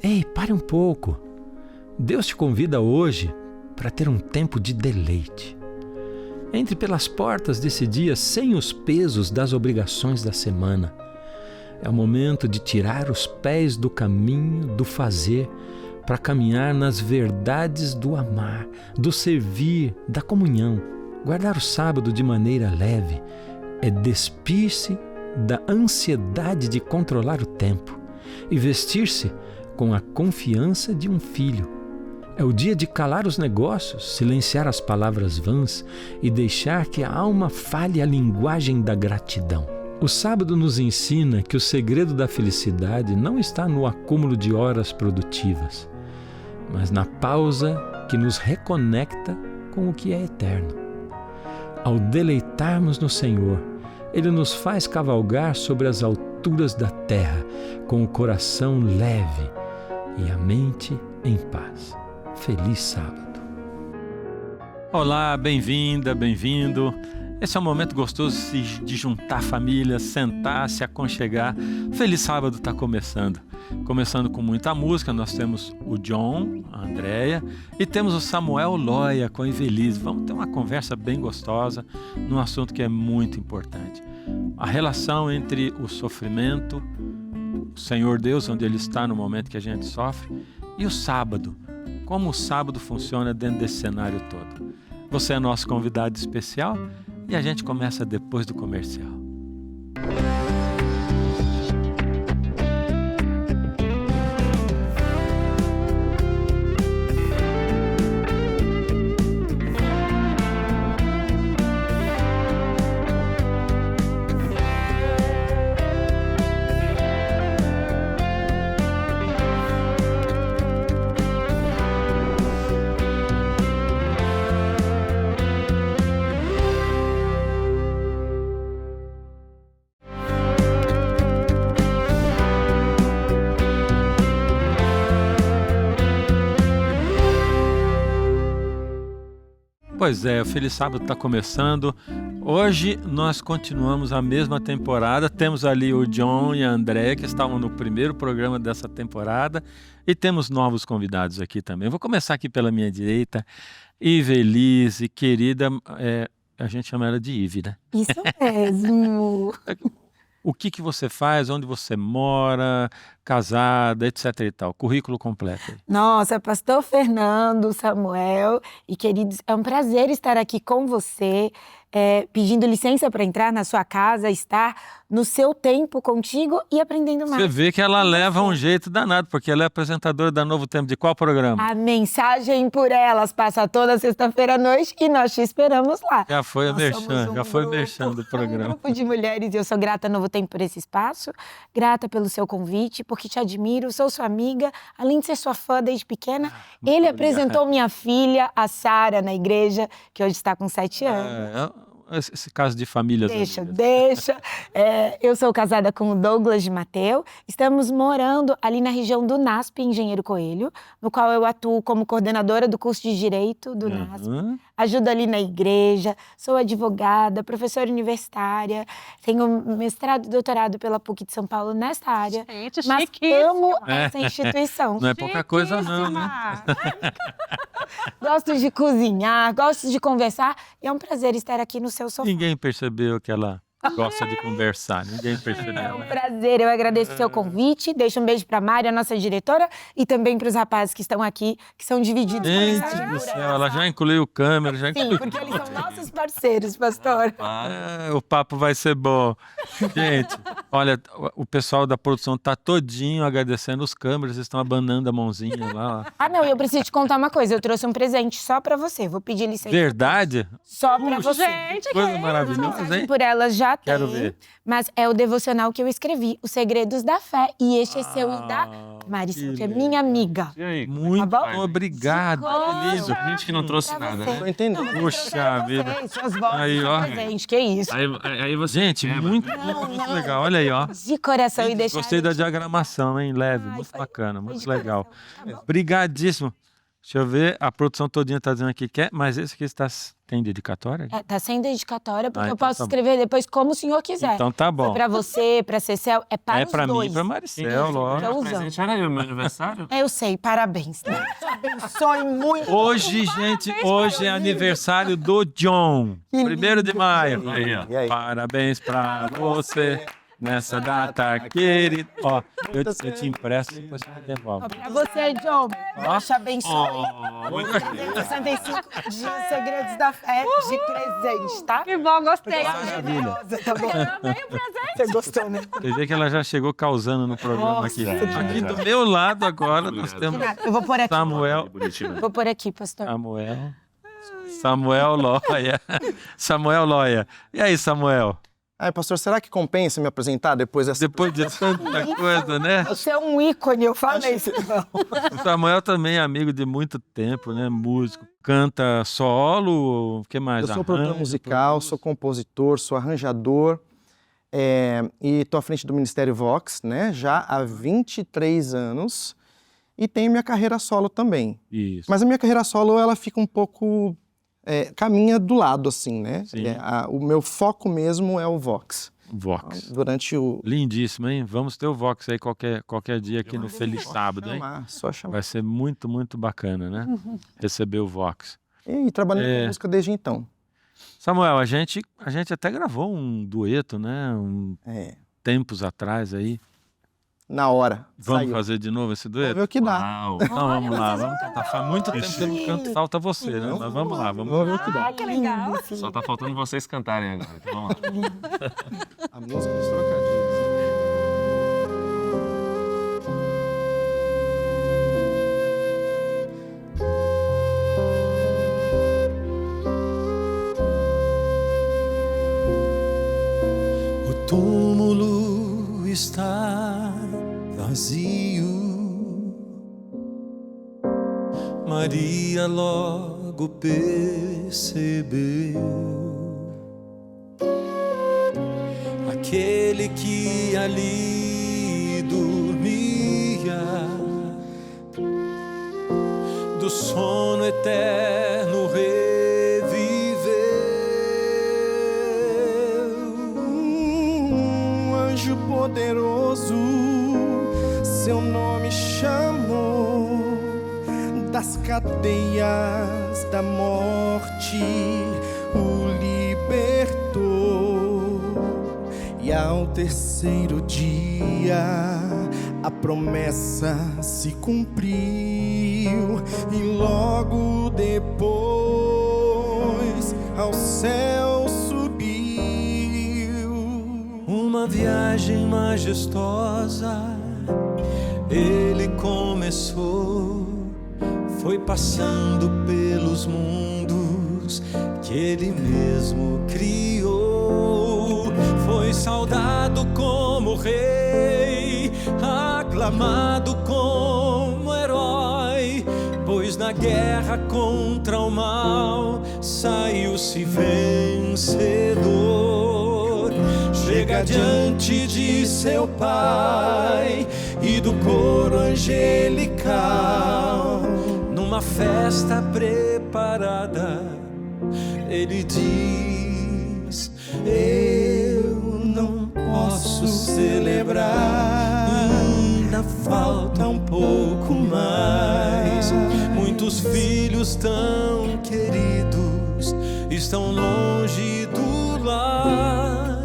Ei, pare um pouco. Deus te convida hoje para ter um tempo de deleite. Entre pelas portas desse dia sem os pesos das obrigações da semana. É o momento de tirar os pés do caminho do fazer para caminhar nas verdades do amar, do servir, da comunhão. Guardar o sábado de maneira leve é despir-se da ansiedade de controlar o tempo e vestir-se com a confiança de um filho. É o dia de calar os negócios, silenciar as palavras vãs e deixar que a alma fale a linguagem da gratidão. O sábado nos ensina que o segredo da felicidade não está no acúmulo de horas produtivas, mas na pausa que nos reconecta com o que é eterno. Ao deleitarmos no Senhor, Ele nos faz cavalgar sobre as alturas da terra, com o coração leve e a mente em paz. Feliz sábado. Olá, bem-vinda, bem-vindo. Esse é um momento gostoso de juntar a família, sentar, se aconchegar. Feliz sábado está começando. Começando com muita música, nós temos o John, a Andréia, e temos o Samuel Loia com a Evelise. Vamos ter uma conversa bem gostosa num assunto que é muito importante. A relação entre o sofrimento, o Senhor Deus, onde Ele está no momento que a gente sofre, e o sábado. Como o sábado funciona dentro desse cenário todo. Você é nosso convidado especial e a gente começa depois do comercial. Pois é, o Feliz Sábado está começando. Hoje nós continuamos a mesma temporada. Temos ali o John e a Andréia, que estavam no primeiro programa dessa temporada. E temos novos convidados aqui também. Vou começar aqui pela minha direita. Evelise, querida, a gente chama ela de Ive, né? Isso mesmo. O que você faz, onde você mora, casada, etc e tal. Currículo completo. Nossa, pastor Fernando, Samuel e queridos, é um prazer estar aqui com você, pedindo licença para entrar na sua casa, estar no seu tempo contigo e aprendendo mais. Você vê que ela leva um jeito danado, porque ela é apresentadora da Novo Tempo. De qual programa? A Mensagem por Elas passa toda sexta-feira à noite e nós te esperamos lá. Já foi merchan do programa. Um grupo de mulheres e eu sou grata a Novo Tempo por esse espaço, grata pelo seu convite, porque te admiro, sou sua amiga, além de ser sua fã desde pequena. Ele apresentou minha filha, a Sara, na igreja, que hoje está com 7 anos. Esse caso de famílias. Deixa. Eu sou casada com o Douglas de Mateu. Estamos morando ali na região do NASP, Engenheiro Coelho, no qual eu atuo como coordenadora do curso de Direito do NASP. Ajudo ali na igreja, sou advogada, professora universitária, tenho mestrado e doutorado pela PUC de São Paulo nesta área. Gente, mas amo essa instituição. Não é pouca coisa não, né? Gosto de cozinhar, gosto de conversar e é um prazer estar aqui no seu sofá. Ninguém percebeu que ela gosta de conversar, ninguém percebeu. É um prazer, eu agradeço o seu convite, deixo um beijo pra Mari, a nossa diretora, e também pros rapazes que estão aqui, que são divididos. Gente do céu, ela já incluiu câmera, Sim, porque eles são nossos parceiros, pastor. O papo vai ser bom. Gente, olha, o pessoal da produção tá todinho agradecendo os câmeras, estão abanando a mãozinha lá. Ah, não, eu preciso te contar uma coisa, eu trouxe um presente só pra você, vou pedir licença. Verdade? Só pra você. Gente, coisa maravilhosa, hein? Por Elas já Quero tem, ver. Mas é o devocional que eu escrevi, Os Segredos da Fé, e este é seu e da Marisol, que é minha amiga. E aí? Muito Tá bom? obrigado. Liso, gente que não trouxe Pra nada, você. né? Tô entendendo. Puxa vida. Suas vozes Aí, ó. presente, que isso. Aí você. Gente, muito legal. Olha aí, ó. De coração e deixar... Gostei da diagramação, hein? Leve, muito foi bacana, muito de legal. coração, tá bom? Obrigadíssimo. Deixa eu ver, a produção todinha tá dizendo aqui que quer, mas esse aqui tem dedicatória? Tá sem dedicatória, porque eu então posso tá bom. escrever depois como o senhor quiser. Então tá bom. Foi pra você, pra Cecel, é para os pra dois. mim e pra Maricel, O lógico. presente era eu, meu aniversário. Eu sei, parabéns. Deus te abençoe muito. Hoje, gente, hoje é aniversário do John. 1º de maio. Aí, ó. E aí? Parabéns pra você nessa data querida. Ó, eu te impresso, depois você me devolve. Pra você, John. Deus te abençoe. Muito 65 dias, segredos da fé de presente, tá? Que bom, gostei. Maravilha. Tá bom? Amei o presente. Você gostou, né? Você vê que ela já chegou causando no programa aqui. Aqui do meu lado agora nós temos Eu vou pôr aqui. Samuel. bonitinho. Vou pôr aqui, pastor. Samuel Loia. Samuel Loia. E aí, Samuel? Ai, pastor, será que compensa me apresentar depois dessa... Depois de tanta coisa, né? Você é um ícone, eu falei isso. O Samuel também é amigo de muito tempo, né? Músico. Canta solo, o que mais? Eu sou produtor musical, sou compositor, sou arranjador e estou à frente do Ministério Vox, né? Já há 23 anos e tenho minha carreira solo também. Isso. Mas a minha carreira solo, ela fica um pouco... caminha do lado, assim, né? Sim. O meu foco mesmo é o Vox. Vox. Durante o... Lindíssimo, hein? Vamos ter o Vox aí qualquer dia aqui no Feliz Sábado, hein? Só chamar. Vai ser muito, muito bacana, né? Receber o Vox. E trabalhando com música desde então. Samuel, a gente até gravou um dueto, né? Tempos atrás aí. Na hora. Vamos saiu. fazer de novo esse Vamos ver dueto? o que dá. Uau. Então vamos lá, vamos tentar. Faz muito tempo que eu não canto, falta você, né? Mas vamos lá, vamos Vamos ver o que dá. Que legal. Só tá faltando vocês cantarem agora. Então vamos lá. A música dos trocadilhos. O túmulo está vazio. Maria logo percebeu aquele que ali dormia, do sono eterno reviveu. Anjo poderoso, seu nome chamou, das cadeias da morte o libertou. E ao terceiro dia a promessa se cumpriu, e logo depois ao céu subiu. Uma viagem majestosa ele começou, foi passando pelos mundos que ele mesmo criou. Foi saudado como rei, aclamado como herói, pois na guerra contra o mal saiu-se vencedor. Chega diante de seu pai e do coro angelical, numa festa preparada, ele diz: eu não posso celebrar, ainda falta um pouco mais. Muitos filhos tão queridos estão longe do lar,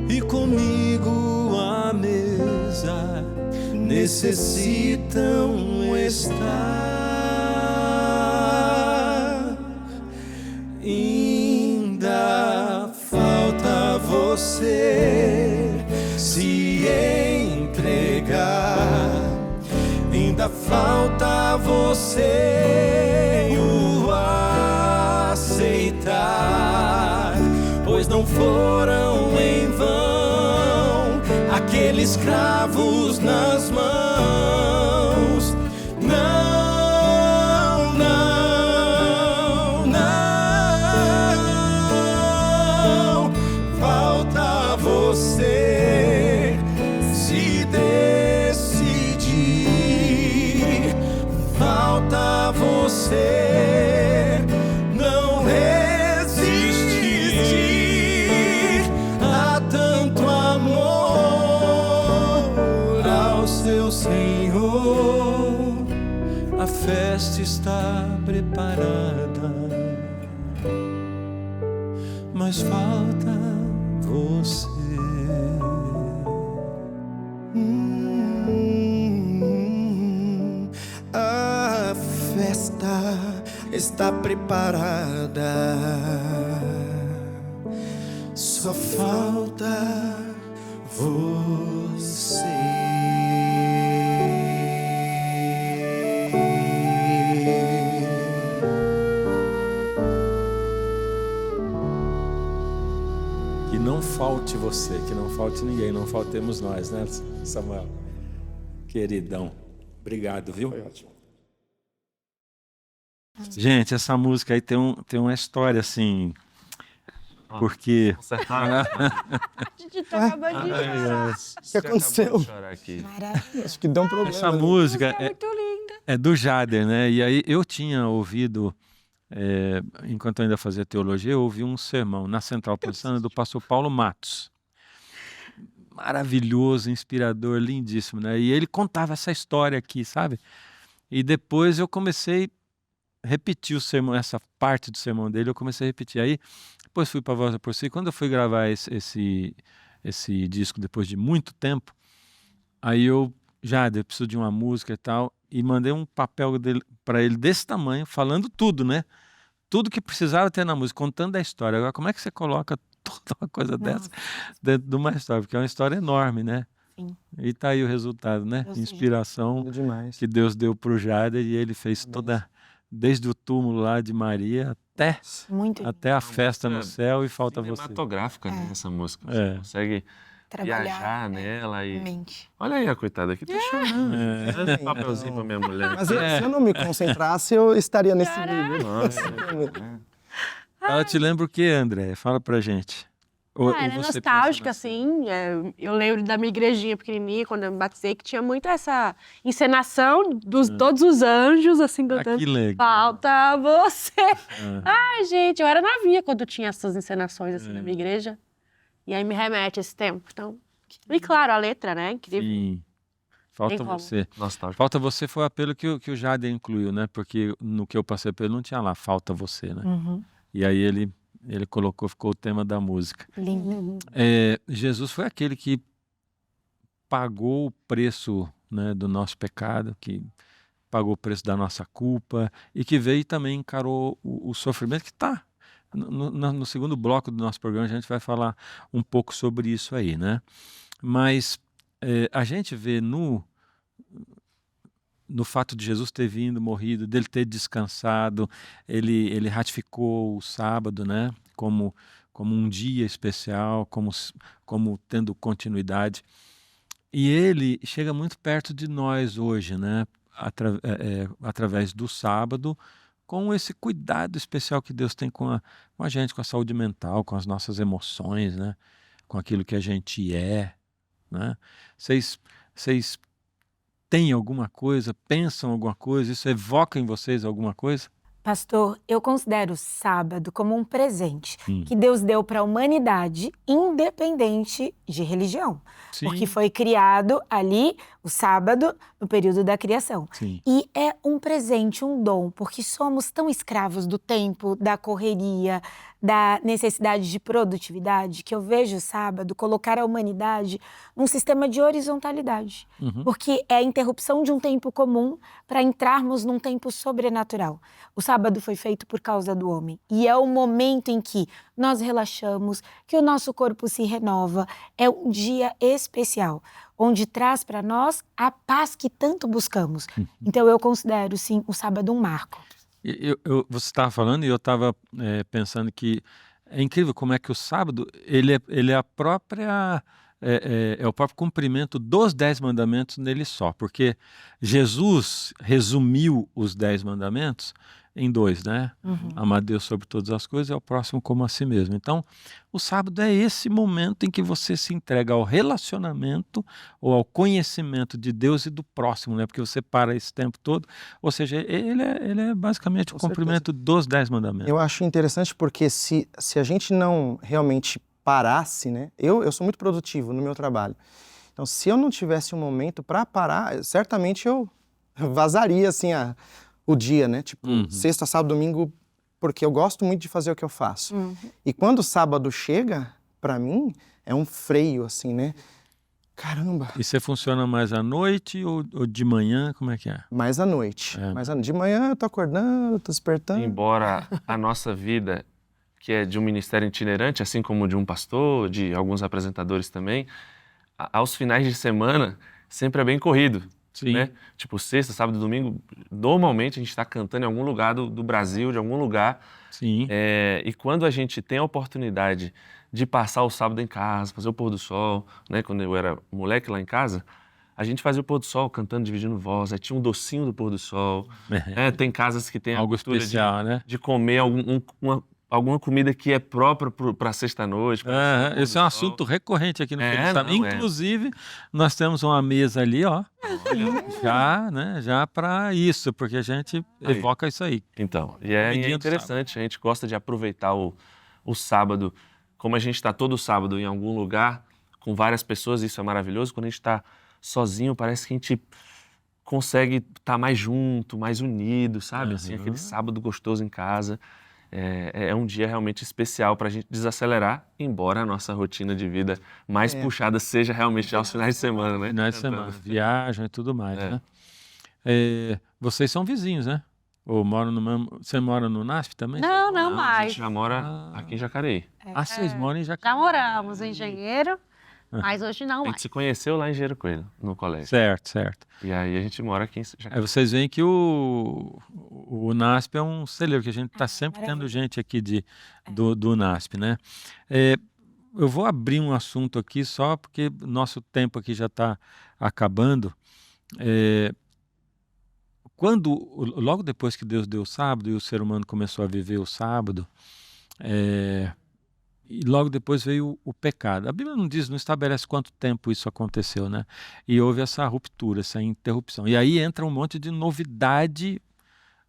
e comigo à mesa necessitam estar. Ainda falta você se entregar, ainda falta você o aceitar, pois não foram em vão aqueles cravos nas mãos. Não, não, não. Falta você se decidir. Falta você você não resistir a tanto amor ao seu Senhor. A festa está preparada, mas falta você. A festa está preparada, só falta você. Que não falte você, que não falte ninguém, não faltemos nós, né, Samuel? Queridão, obrigado, viu? Foi ótimo. Gente, essa música aí tem uma história assim, porque... Consertaram. A gente tá acabando de chorar. O que aconteceu? Chorar aqui. Maravilha. Acho que deu um problema. essa né? música É muito linda. é do Jader, né? E aí eu tinha ouvido, enquanto eu ainda fazia teologia, eu ouvi um sermão na Central Pensando do pastor Paulo Matos. Maravilhoso, inspirador, lindíssimo, né? E ele contava essa história aqui, sabe? E depois eu comecei a repetir o sermão, essa parte do sermão dele, eu comecei a repetir. Aí depois fui para a Voz por Si. Quando eu fui gravar esse disco depois de muito tempo, aí eu preciso de uma música e tal, e mandei um papel para ele desse tamanho, falando tudo, né? Tudo que precisava ter na música, contando a história. Agora, como é que você coloca toda uma coisa dessa dentro de uma história? Porque é uma história enorme, né? Sim. E tá aí o resultado, né? Ou seja, Inspiração Lindo demais. que Deus deu pro Jader, e ele fez toda, desde o túmulo lá de Maria Muito até a festa no céu, e falta você. Cinematográfica, né, essa música. Você É. consegue trabalhar viajar nela e... mente. Olha aí a coitada aqui, tá chorando. Dá um papelzinho pra minha mulher. Mas se eu não me concentrasse, eu estaria nesse nível. Nossa. Ela te lembra o que, André? Fala pra gente. Ou Ela é você nostálgica, pensa assim. Eu lembro da minha igrejinha pequenininha, quando eu me batizei, que tinha muito essa encenação dos todos os anjos, assim, cantando. Que legal. Falta você. Ah. Ai, gente, eu era novinha quando tinha essas encenações, assim, na minha igreja. E aí me remete a esse tempo. Então, e claro, a letra, né? Incrível. Sim. Falta Tem como. você. Nostálgico. Falta você foi o apelo que o Jader incluiu, né? Porque no que eu passei por ele não tinha lá, falta você, né? Uhum. E aí ele colocou, ficou o tema da música. Lindo. Jesus foi aquele que pagou o preço, né, do nosso pecado, que pagou o preço da nossa culpa, e que veio e também encarou o sofrimento que está. No segundo bloco do nosso programa a gente vai falar um pouco sobre isso aí, né? Mas a gente vê no fato de Jesus ter vindo, morrido, dele ter descansado, ele ratificou o sábado, né? Como um dia especial, como tendo continuidade. E ele chega muito perto de nós hoje, né? Através do sábado, com esse cuidado especial que Deus tem com a gente, com a saúde mental, com as nossas emoções, né? Com aquilo que a gente é, né? Vocês têm alguma coisa, pensam alguma coisa, isso evoca em vocês alguma coisa? Pastor, eu considero o sábado como um presente que Deus deu para a humanidade, independente de religião. Sim. Porque foi criado ali, o sábado, no período da criação. Sim. E é um presente, um dom, porque somos tão escravos do tempo, da correria, da necessidade de produtividade, que eu vejo o sábado colocar a humanidade num sistema de horizontalidade. Porque é a interrupção de um tempo comum para entrarmos num tempo sobrenatural. O sábado foi feito por causa do homem. E é o momento em que nós relaxamos, que o nosso corpo se renova. É um dia especial, onde traz para nós a paz que tanto buscamos. Então eu considero, sim, o sábado um marco. Você estava falando e eu estava pensando que é incrível como é que o sábado ele é a própria... É o próprio cumprimento dos 10 mandamentos nele só, porque Jesus resumiu os 10 mandamentos em 2, né? Amar Deus sobre todas as coisas e ao próximo como a si mesmo. Então, o sábado é esse momento em que você se entrega ao relacionamento ou ao conhecimento de Deus e do próximo, né? Porque você para esse tempo todo. Ou seja, ele é basicamente o cumprimento dos 10 mandamentos. Eu acho interessante porque se a gente não realmente parasse, né? Eu sou muito produtivo no meu trabalho. Então, se eu não tivesse um momento para parar, certamente eu vazaria assim o dia, né? Tipo, sexta, sábado, domingo, porque eu gosto muito de fazer o que eu faço. E quando o sábado chega, para mim, é um freio, assim, né? Caramba! E você funciona mais à noite ou de manhã? Como é que é? Mais à noite. De manhã eu tô acordando, tô despertando. Embora a nossa vida, que é de um ministério itinerante, assim como de um pastor, de alguns apresentadores também, aos finais de semana sempre é bem corrido. Sim. Né? Tipo, sexta, sábado e domingo, normalmente a gente está cantando em algum lugar do Brasil, de algum lugar. Sim. E quando a gente tem a oportunidade de passar o sábado em casa, fazer o pôr do sol, né? Quando eu era moleque lá em casa, a gente fazia o pôr do sol cantando, dividindo voz, aí tinha um docinho do pôr do sol. Tem casas que tem a Algo cultura especial, né? de comer alguma comida que é própria para sexta-noite. Esse é um assunto recorrente aqui no Feliz Sábado. Inclusive, nós temos uma mesa ali, ó, já para isso, porque a gente evoca isso aí. Então, e é interessante, a gente gosta de aproveitar o sábado, como a gente está todo sábado em algum lugar, com várias pessoas, isso é maravilhoso. Quando a gente está sozinho, parece que a gente consegue estar mais junto, mais unido, sabe? Assim, aquele sábado gostoso em casa. É um dia realmente especial para a gente desacelerar, embora a nossa rotina de vida mais puxada seja realmente aos finais de semana, né? Finais de semana, viagem e tudo mais, né? Vocês são vizinhos, né? Ou moram no mesmo... Você mora no NASP também? Não mais. A gente já mora aqui em Jacareí. Vocês moram em Jacareí? Já moramos em Engenheiro, mas hoje não A mais. gente se conheceu lá em Engenheiro Coelho, no colégio. Certo. E aí a gente mora aqui em Jacareí. Aí vocês veem que o NASP é um celeiro, que a gente está sempre tendo gente aqui do NASP, né? Eu vou abrir um assunto aqui só porque nosso tempo aqui já está acabando. Logo depois que Deus deu o sábado e o ser humano começou a viver o sábado, e logo depois veio o pecado. A Bíblia não estabelece quanto tempo isso aconteceu, né? E houve essa ruptura, essa interrupção. E aí entra um monte de novidade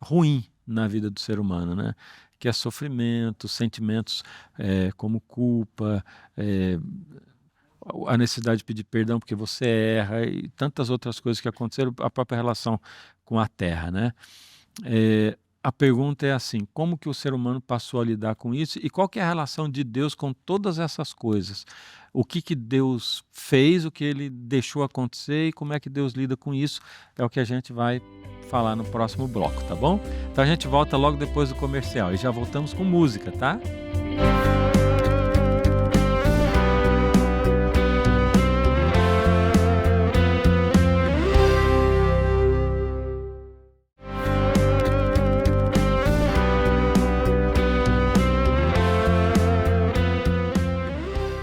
ruim na vida do ser humano, né? Que é sofrimento, sentimentos como culpa, a necessidade de pedir perdão porque você erra e tantas outras coisas que aconteceram, a própria relação com a terra, né? A pergunta é assim, como que o ser humano passou a lidar com isso e qual que é a relação de Deus com todas essas coisas? O que Deus fez, o que Ele deixou acontecer e como é que Deus lida com isso? É o que a gente vai falar no próximo bloco, tá bom? Então a gente volta logo depois do comercial e já voltamos com música, tá?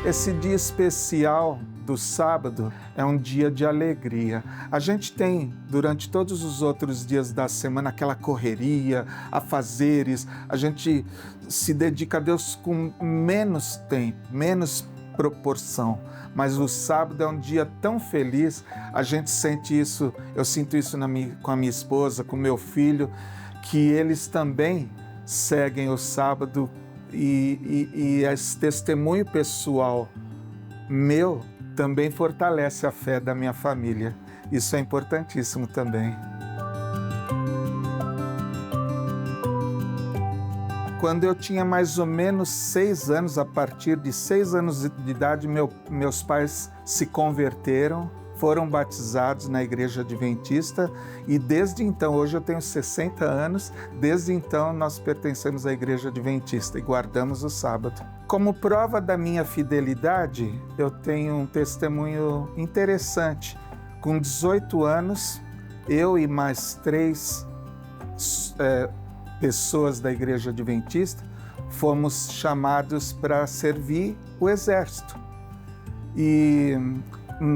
Esse dia especial do sábado é um dia de alegria. A gente tem, durante todos os outros dias da semana, aquela correria, afazeres, a gente se dedica a Deus com menos tempo, menos proporção. Mas o sábado é um dia tão feliz, a gente sente isso, eu sinto isso com a minha esposa, com o meu filho, que eles também seguem o sábado e esse testemunho pessoal meu também fortalece a fé da minha família. Isso é importantíssimo também. Quando eu tinha mais ou menos 6 anos, a partir de 6 anos de idade, meus pais se converteram, foram batizados na Igreja Adventista e desde então, hoje eu tenho 60 anos, desde então nós pertencemos à Igreja Adventista e guardamos o sábado. Como prova da minha fidelidade, eu tenho um testemunho interessante. Com 18 anos, eu e mais 3 pessoas da Igreja Adventista fomos chamados para servir o Exército. E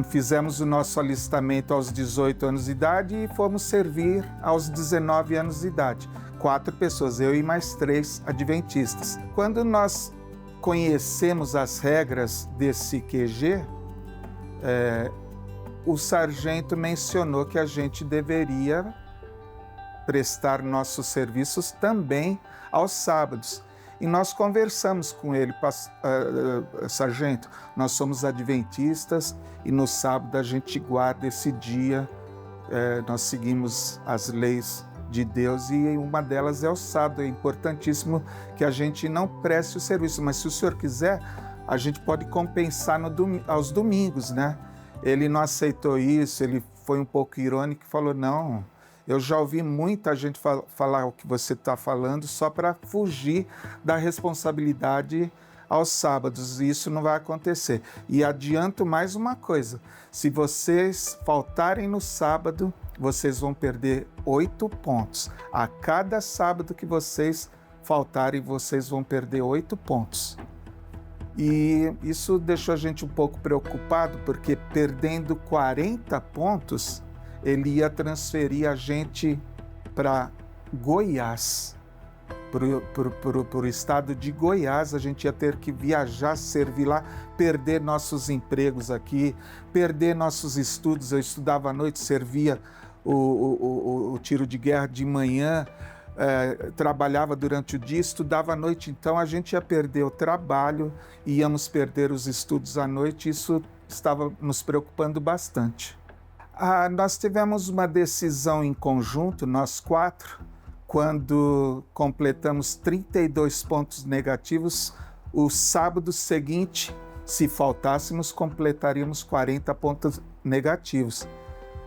fizemos o nosso alistamento aos 18 anos de idade e fomos servir aos 19 anos de idade. 4 pessoas, eu e mais 3 adventistas. Quando nós conhecemos as regras desse QG, o sargento mencionou que a gente deveria prestar nossos serviços também aos sábados. E nós conversamos com ele, sargento, nós somos adventistas e no sábado a gente guarda esse dia, nós seguimos as leis de Deus e uma delas é o sábado. É importantíssimo que a gente não preste o serviço, mas se o senhor quiser, a gente pode compensar aos domingos, né? Ele não aceitou isso, ele foi um pouco irônico e falou, não, eu já ouvi muita gente falar o que você está falando só para fugir da responsabilidade aos sábados, e isso não vai acontecer. E adianto mais uma coisa, se vocês faltarem no sábado, vocês vão perder 8 pontos. A cada sábado que vocês faltarem, vocês vão perder 8 pontos. E isso deixou a gente um pouco preocupado, porque perdendo 40 pontos, ele ia transferir a gente para Goiás, para o estado de Goiás. A gente ia ter que viajar, servir lá, perder nossos empregos aqui, perder nossos estudos. Eu estudava à noite, servia o tiro de guerra de manhã, trabalhava durante o dia, estudava à noite. Então a gente ia perder o trabalho, íamos perder os estudos à noite. Isso estava nos preocupando bastante. Nós tivemos uma decisão em conjunto, nós 4, quando completamos 32 pontos negativos. O sábado seguinte, se faltássemos, completaríamos 40 pontos negativos.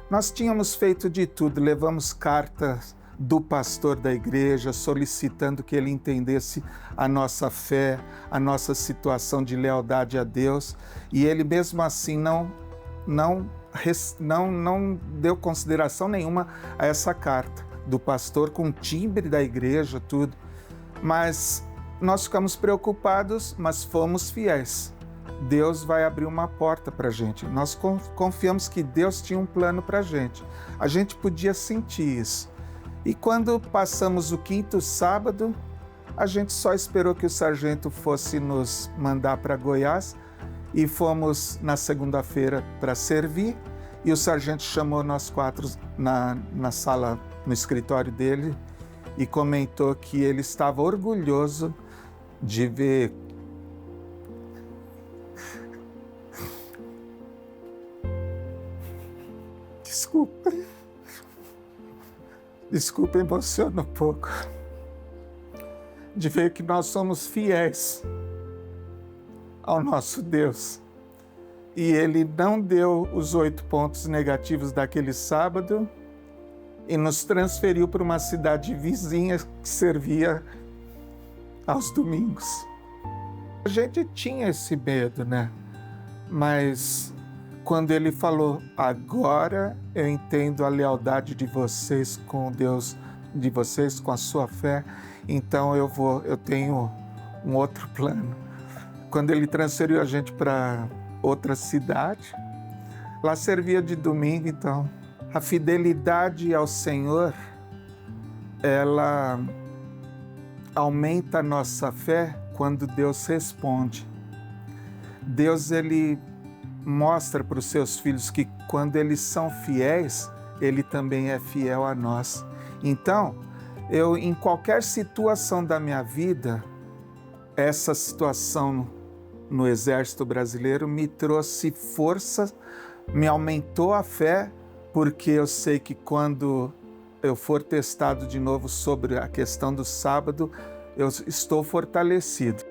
Nós tínhamos feito de tudo, levamos cartas do pastor da igreja solicitando que ele entendesse a nossa fé, a nossa situação de lealdade a Deus, e ele mesmo assim não deu consideração nenhuma a essa carta do pastor, com o timbre da igreja, tudo. Mas nós ficamos preocupados, mas fomos fiéis. Deus vai abrir uma porta para a gente. Nós confiamos que Deus tinha um plano para a gente. A gente podia sentir isso. E quando passamos o 5º sábado, a gente só esperou que o sargento fosse nos mandar para Goiás, e fomos na segunda-feira para servir, e o sargento chamou nós 4 na sala, no escritório dele, e comentou que ele estava orgulhoso de ver Desculpa, emociona um pouco. De ver que nós somos fiéis ao nosso Deus. E ele não deu os 8 pontos negativos daquele sábado e nos transferiu para uma cidade vizinha que servia aos domingos. A gente tinha esse medo, né? Mas quando ele falou, agora eu entendo a lealdade de vocês com Deus, de vocês com a sua fé, então eu tenho um outro plano. Quando ele transferiu a gente para outra cidade, lá servia de domingo. Então a fidelidade ao Senhor, ela aumenta a nossa fé quando Deus responde. Deus, ele mostra para os seus filhos que quando eles são fiéis, ele também é fiel a nós. Então, eu, em qualquer situação da minha vida, essa situação no Exército Brasileiro me trouxe força, me aumentou a fé, porque eu sei que quando eu for testado de novo sobre a questão do sábado, eu estou fortalecido.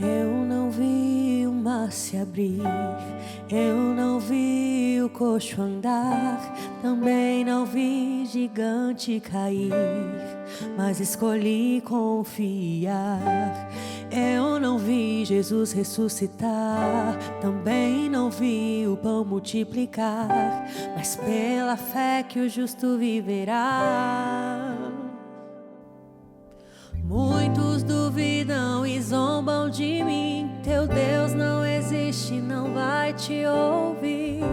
Eu não vi o mar se abrir, eu não vi o coxo andar, também não vi gigante cair, mas escolhi confiar. Eu não vi Jesus ressuscitar, também não vi o pão multiplicar, mas pela fé que o justo viverá. Muitos duvidam e zombam de mim. Teu Deus não existe, não vai te ouvir,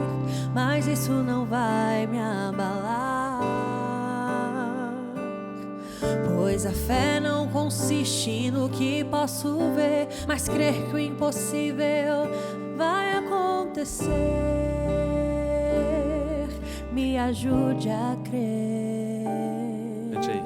mas isso não vai me abalar, pois a fé não consiste no que posso ver, mas crer que o impossível vai acontecer. Me ajude a crer. Gente aí.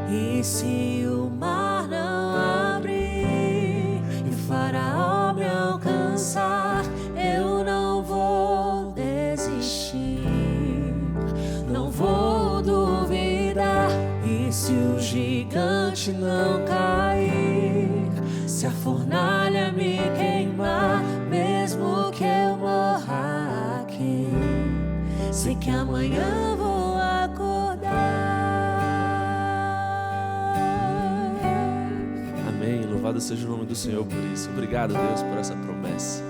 E se o mar não abrir e o faraó me alcançar, eu não vou desistir, não vou duvidar. E se o gigante não cair, se a fornalha me queimar, mesmo que eu morra aqui, sei que amanhã vou acordar. Amém. Louvado seja o nome do Senhor por isso. Obrigado, Deus, por essa promessa.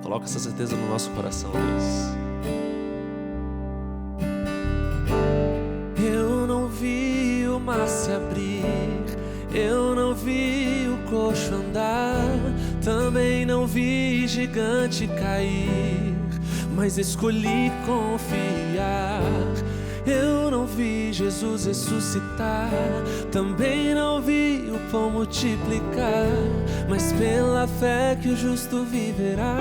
Coloca essa certeza no nosso coração, Deus. Eu não vi o mar se abrir, eu não vi o coxo andar, também não vi gigante cair, mas escolhi confiar. Eu não vi Jesus ressuscitar, também não vi o pão multiplicar, mas pela fé que o justo viverá.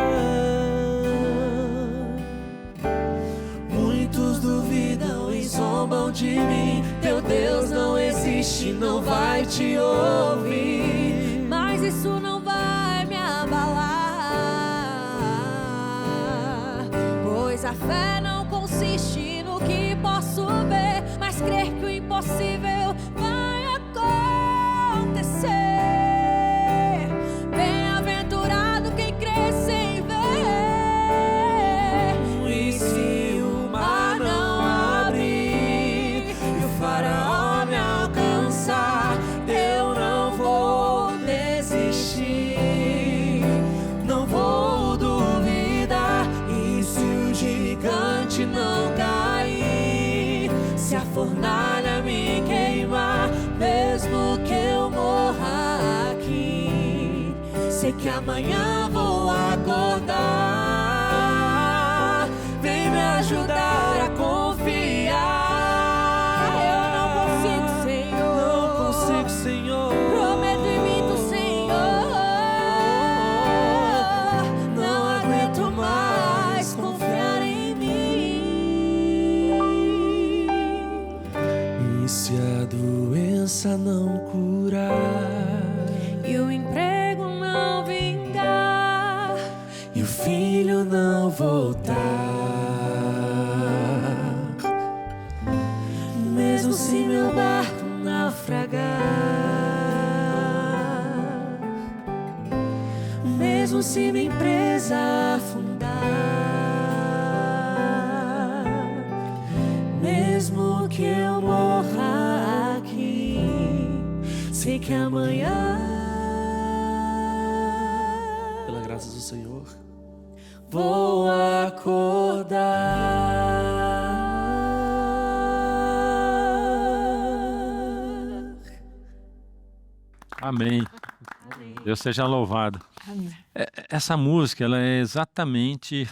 Muitos duvidam e zombam de mim. Teu Deus não existe, não vai te ouvir, mas isso não vai me abalar, pois a fé não consiste no que posso ver, mas crer que o impossível vai acontecer. Bem-aventurado quem crê sem ver. E se o mar não abrir e o faraó me alcançar, eu não vou desistir, não vou duvidar. E se o gigante não cair, se a fornalha me queimar, mesmo que eu morra aqui, sei que amanhã vou acordar. Vem me ajudar a confiar. Eu não consigo, Senhor. Não consigo, Senhor. Prometo e minto, Senhor. Não aguento mais confiar em mim. E se a doença não curar, E o emprego não vingar, e o filho não voltar, mesmo se meu barco naufragar, mesmo se minha empresa afundar, mesmo que eu morra aqui, sei que amanhã, pela graça do Senhor, vou acordar. Amém. Deus seja louvado. Essa música, ela é exatamente...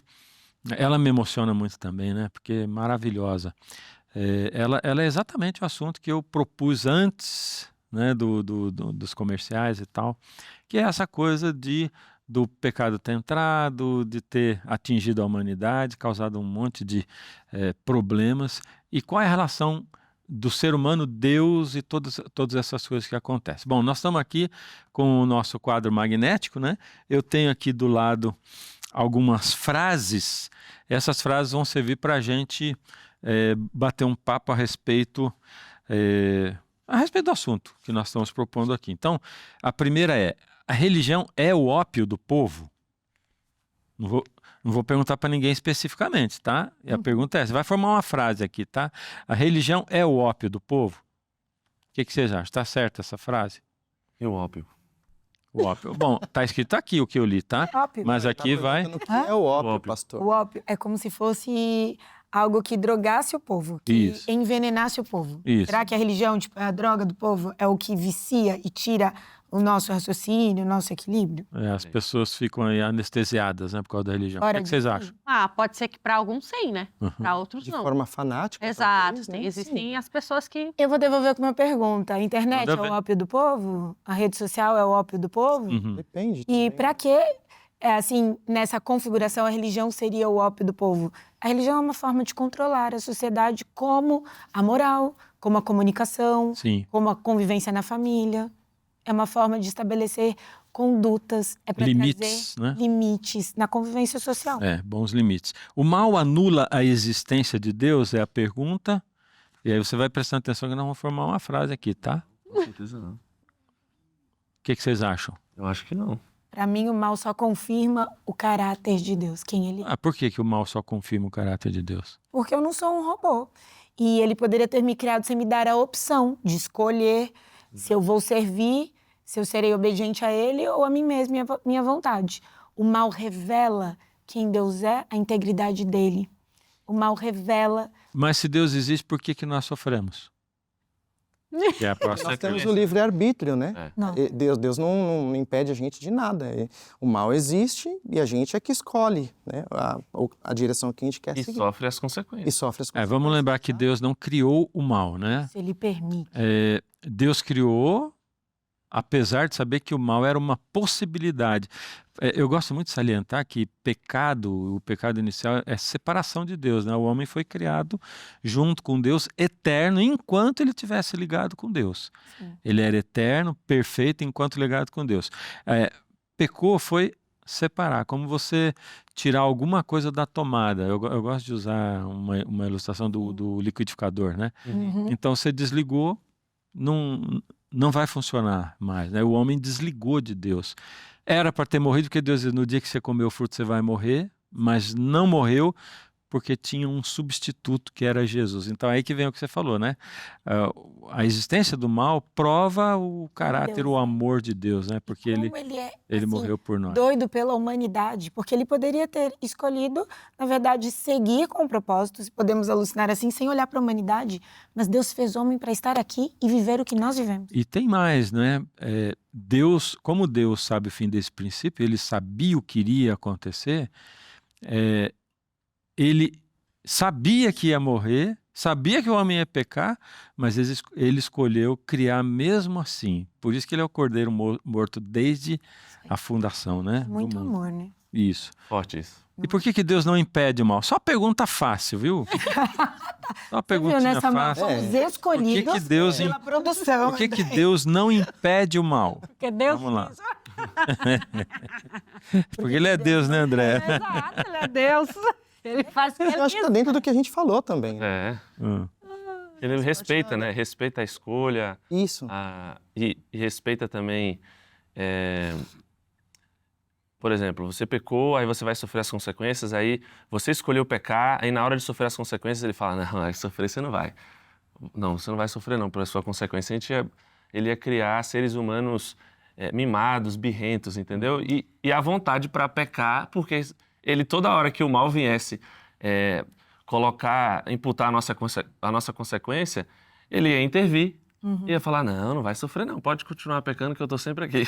Ela me emociona muito também, né? Porque é maravilhosa. Ela é exatamente o assunto que eu propus antes, né, dos comerciais e tal, que é essa coisa do pecado ter entrado, de ter atingido a humanidade, causado um monte de problemas, e qual é a relação do ser humano, Deus e todas essas coisas que acontecem. Bom, nós estamos aqui com o nosso quadro magnético, né? Eu tenho aqui do lado algumas frases. Essas frases vão servir para a gente bater um papo a respeito do assunto que nós estamos propondo aqui. Então, a primeira é: a religião é o ópio do povo? Não vou perguntar para ninguém especificamente, tá? E a pergunta é: você vai formar uma frase aqui, tá? A religião é o ópio do povo? O que vocês acham? Está certa essa frase? e o ópio. O ópio. Bom, tá escrito aqui o que eu li, tá? Ópio. Mas aqui vai... O que é o ópio, Ópio. pastor? O ópio é como se fosse algo que drogasse o povo, que Isso. envenenasse o povo. Isso. Será que a religião, tipo, é a droga do povo? É o que vicia e tira o nosso raciocínio, o nosso equilíbrio? As pessoas ficam aí anestesiadas, né, por causa da religião. Fora O que vocês disso. acham? Pode ser que para alguns sim, né? Para outros De não. forma fanática. Exato. talvez, né? Existem as pessoas que... Eu vou devolver com uma pergunta. A internet Manda é ver. o ópio do povo? A rede social é o ópio do povo? Uhum. Depende. E também. para que, assim, nessa configuração, a religião seria o ópio do povo? A religião é uma forma de controlar a sociedade, como a moral, como a comunicação, Sim. como a convivência na família. É uma forma de estabelecer condutas, é para Limites, trazer né? limites na convivência social. Bons limites. O mal anula a existência de Deus? É a pergunta. E aí você vai prestando atenção que nós vamos formar uma frase aqui, tá? Com certeza não. O que vocês acham? Eu acho que não. Para mim, o mal só confirma o caráter de Deus, quem ele é. Por que o mal só confirma o caráter de Deus? Porque eu não sou um robô. E ele poderia ter me criado sem me dar a opção de escolher se eu vou servir, se eu serei obediente a ele ou a mim mesmo, minha vontade. O mal revela quem Deus é, a integridade dele. O mal revela... Mas se Deus existe, por que nós sofremos? Que é a próxima Nós temos pergunta. o livre-arbítrio, né? Não. Deus não impede a gente de nada. O mal existe e a gente é que escolhe, né? a direção que a gente quer E seguir. sofre as consequências. E sofre as consequências. Vamos lembrar que Deus não criou o mal, né? Se ele permite. Deus criou, apesar de saber que o mal era uma possibilidade. Eu gosto muito de salientar que o pecado inicial é separação de Deus, né? O homem foi criado junto com Deus eterno enquanto ele estivesse ligado com Deus. Sim. Ele era eterno, perfeito enquanto ligado com Deus. Pecou foi separar, como você tirar alguma coisa da tomada. Eu gosto de usar uma ilustração do liquidificador, né? Uhum. Então você desligou, não vai funcionar mais, né? O homem desligou de Deus. Era para ter morrido, porque Deus diz, no dia que você comer o fruto você vai morrer, mas não morreu porque tinha um substituto que era Jesus. Então aí que vem o que você falou, né? A existência do mal prova o caráter, o amor de Deus, né? Porque Como ele é, assim, morreu por nós. doido pela humanidade, porque ele poderia ter escolhido, na verdade, seguir com propósitos, podemos alucinar assim, sem olhar para a humanidade, mas Deus fez homem para estar aqui e viver o que nós vivemos. E tem mais, né? Deus, como Deus sabe o fim desse princípio, ele sabia o que iria acontecer, ele sabia que ia morrer, sabia que o homem ia pecar, mas ele escolheu criar mesmo assim. Por isso que ele é o cordeiro morto desde a fundação, né? Muito do mundo. amor, né? Isso. Forte isso. E por que Deus não impede o mal? Só pergunta fácil, viu? Só Viu, perguntinha nessa mão, fácil. fomos escolhidos Por que Deus pela produção. Por que Deus não impede o mal? Porque Deus Vamos lá. Porque ele é Deus, né, André? Exato, ele é Deus. Ele faz o que ele Eu acho que tá dentro do que a gente falou também. né? Ele respeita, né? Respeita a escolha. Isso. E respeita também... Por exemplo, você pecou, aí você vai sofrer as consequências, aí você escolheu pecar, aí na hora de sofrer as consequências ele fala, não, aí sofrer você não vai. Não, você não vai sofrer não, por sua consequência. Ele ia criar seres humanos mimados, birrentos, entendeu? E a vontade para pecar, porque ele toda hora que o mal viesse imputar a nossa consequência, ele ia intervir. Ia falar, não vai sofrer não, pode continuar pecando que eu tô sempre aqui.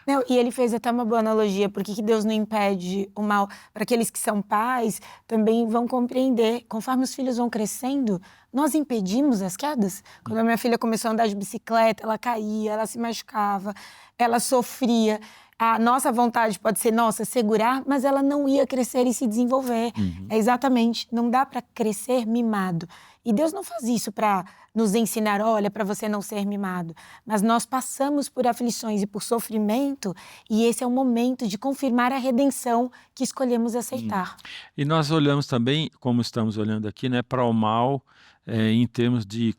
Não, e ele fez até uma boa analogia, porque que Deus não impede o mal? Para aqueles que são pais, também vão compreender. Conforme os filhos vão crescendo, nós impedimos as quedas. Quando a minha filha começou a andar de bicicleta, ela caía, ela se machucava, ela sofria. A nossa vontade pode ser, segurar, mas ela não ia crescer e se desenvolver. Exatamente, não dá para crescer mimado. E Deus não faz isso para nos ensinar, olha, para você não ser mimado. Mas nós passamos por aflições e por sofrimento, e esse é o momento de confirmar a redenção que escolhemos aceitar. E nós olhamos também, como estamos olhando aqui, né, para o mal em termos de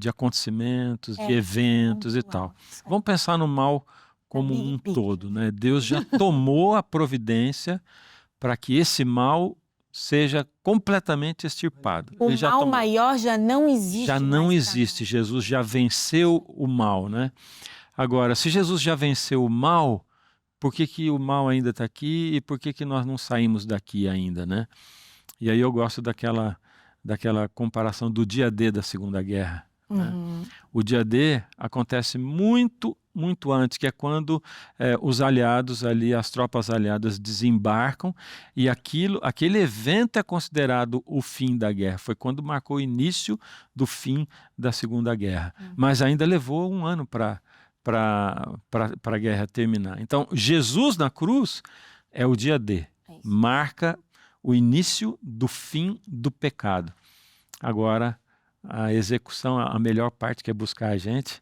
acontecimentos, de eventos e tal. Vamos pensar no mal como um todo, né? Deus já tomou a providência para que esse mal seja completamente extirpado. O mal maior já não existe. Já não existe. Jesus já venceu o mal, né? Agora, se Jesus já venceu o mal, por que o mal ainda está aqui e por que nós não saímos daqui ainda, né? E aí eu gosto daquela comparação do dia D da Segunda Guerra. Né? Uhum. O dia D acontece muito antes, que é quando os aliados ali, as tropas aliadas desembarcam e aquele evento é considerado o fim da guerra. Foi quando marcou o início do fim da Segunda Guerra. Mas ainda levou um ano para a guerra terminar. Então, Jesus na cruz é o dia D. Marca o início do fim do pecado. Agora, a execução, a melhor parte que é buscar a gente,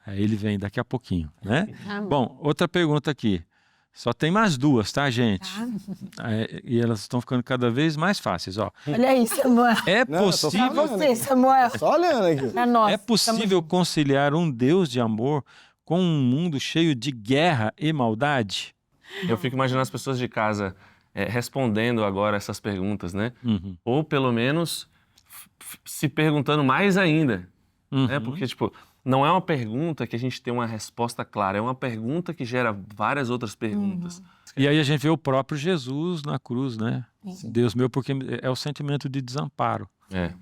ele vem daqui a pouquinho, né? Bom, outra pergunta aqui. Só tem mais duas, tá, gente? E elas estão ficando cada vez mais fáceis, ó. Olha aí, Samuel. É Não, eu tô possível... Pra você, Samuel. Só olhando aqui. Pra nós. É possível conciliar um Deus de amor com um mundo cheio de guerra e maldade? Eu fico imaginando as pessoas de casa respondendo agora essas perguntas, né? Uhum. Ou pelo menos se perguntando mais ainda, né? Porque, tipo, não é uma pergunta que a gente tem uma resposta clara, é uma pergunta que gera várias outras perguntas. E aí a gente vê o próprio Jesus na cruz, né? Deus meu, porque é o sentimento de desamparo. É.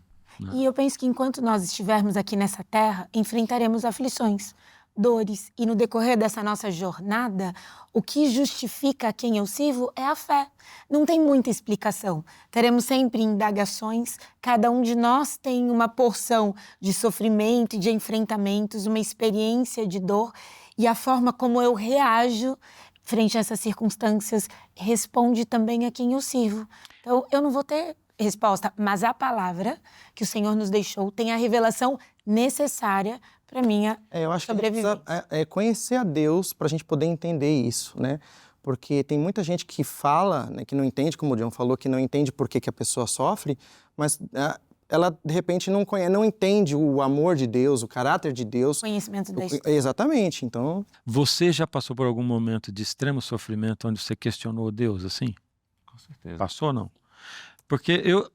E eu penso que enquanto nós estivermos aqui nessa terra, enfrentaremos aflições, dores. E no decorrer dessa nossa jornada, o que justifica a quem eu sirvo é a fé. Não tem muita explicação. Teremos sempre indagações. Cada um de nós tem uma porção de sofrimento e de enfrentamentos, uma experiência de dor. E a forma como eu reajo frente a essas circunstâncias responde também a quem eu sirvo. Então, eu não vou ter resposta, mas a palavra que o Senhor nos deixou tem a revelação necessária para minha Eu acho que a gente sobrevivência. precisa conhecer a Deus para a gente poder entender isso, né? Porque tem muita gente que fala, né, que não entende, como o John falou, que não entende por que a pessoa sofre, mas ela, de repente, não entende o amor de Deus, o caráter de Deus. Conhecimento da história. Exatamente, então... Você já passou por algum momento de extremo sofrimento onde você questionou Deus, assim? Com certeza. Passou ou não? Porque eu,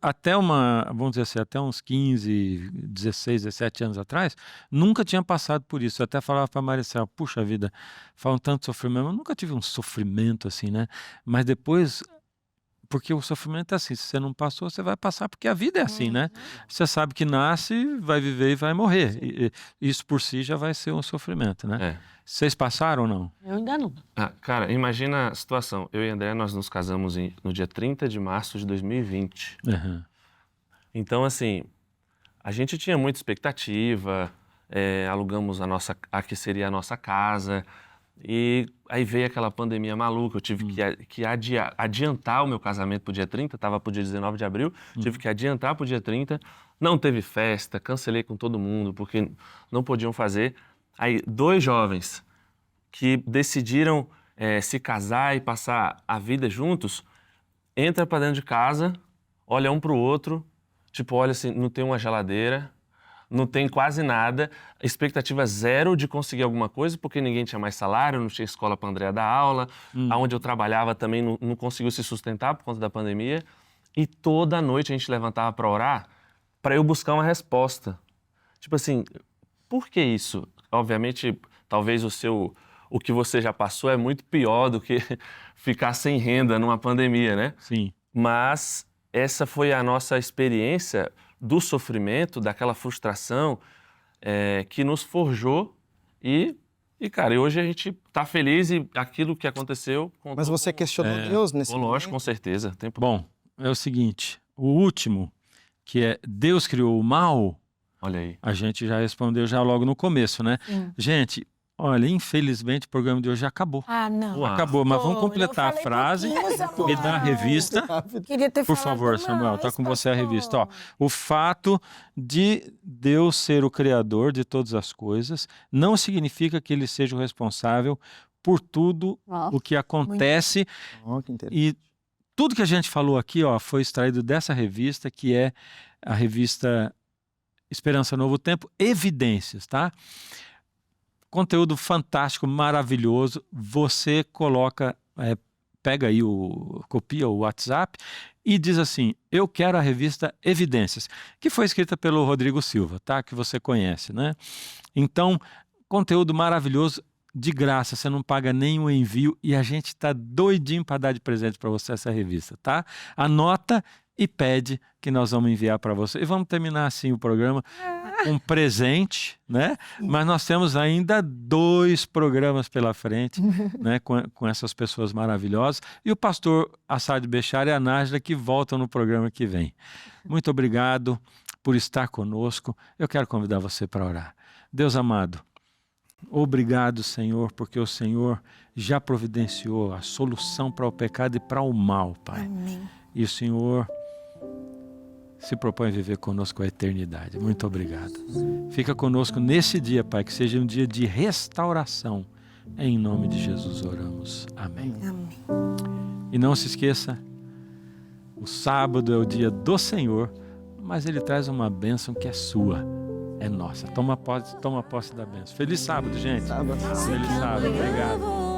vamos dizer assim, até uns 15, 16, 17 anos atrás, nunca tinha passado por isso. Eu até falava para a Maricel, puxa vida, falam tanto sofrimento, eu nunca tive um sofrimento assim, né? Mas depois, porque o sofrimento é assim, se você não passou, você vai passar, porque a vida é assim, né? Você sabe que nasce, vai viver e vai morrer. E isso por si já vai ser um sofrimento, né? Vocês passaram ou não? Eu ainda não. Cara, imagina a situação. Eu e André, nós nos casamos no dia 30 de março de 2020. Uhum. Então, assim, a gente tinha muita expectativa, alugamos a que seria a nossa casa, e aí veio aquela pandemia maluca, eu tive que adiantar o meu casamento pro dia 30, estava pro dia 19 de abril, tive que adiantar pro dia 30, não teve festa, cancelei com todo mundo, porque não podiam fazer. Aí, 2 jovens que decidiram se casar e passar a vida juntos, entra para dentro de casa, olha um para o outro, tipo, olha assim, não tem uma geladeira, não tem quase nada, expectativa zero de conseguir alguma coisa, porque ninguém tinha mais salário, não tinha escola para Andréa dar aula, aonde eu trabalhava também não conseguiu se sustentar por conta da pandemia, e toda noite a gente levantava para orar, para eu buscar uma resposta. Tipo assim, por que isso? Obviamente, talvez o que você já passou é muito pior do que ficar sem renda numa pandemia, né? Sim. Mas essa foi a nossa experiência do sofrimento, daquela frustração que nos forjou e cara, hoje a gente tá feliz e aquilo que aconteceu... Mas você questionou Deus nesse momento? Lógico, com certeza. Bom, é o seguinte, o último, que é Deus criou o mal... Olha aí. A gente já respondeu já logo no começo, né? Gente, olha, infelizmente o programa de hoje já acabou. Não. Acabou, mas vamos completar a frase. Me dá a revista. Queria ter Por falado favor, mais, Samuel, tá com você a pastor. revista. Ó, o fato de Deus ser o criador de todas as coisas não significa que ele seja o responsável por tudo o que acontece. Que interessante. E tudo que a gente falou aqui, ó, foi extraído dessa revista, que é a revista Esperança Novo Tempo, Evidências, tá? Conteúdo fantástico, maravilhoso. Você coloca, pega aí, copia o WhatsApp e diz assim, eu quero a revista Evidências, que foi escrita pelo Rodrigo Silva, tá? Que você conhece, né? Então, conteúdo maravilhoso, de graça, você não paga nenhum envio e a gente tá doidinho para dar de presente para você essa revista, tá? Anota e pede que nós vamos enviar para você. E vamos terminar assim o programa, um presente, né? Mas nós temos ainda 2 programas pela frente, né? Com essas pessoas maravilhosas. E o pastor Assad Bechara e a Nájila que voltam no programa que vem. Muito obrigado por estar conosco. Eu quero convidar você para orar. Deus amado, obrigado, Senhor, porque o Senhor já providenciou a solução para o pecado e para o mal, Pai. Amém. E o Senhor se propõe viver conosco a eternidade. Muito obrigado. Fica conosco nesse dia, Pai, que seja um dia de restauração. Em nome de Jesus oramos. Amém. Amém. E não se esqueça, o sábado é o dia do Senhor, mas Ele traz uma bênção que é sua, é nossa. Toma posse da bênção. Feliz sábado, gente. Sábado. Feliz sábado. Obrigado.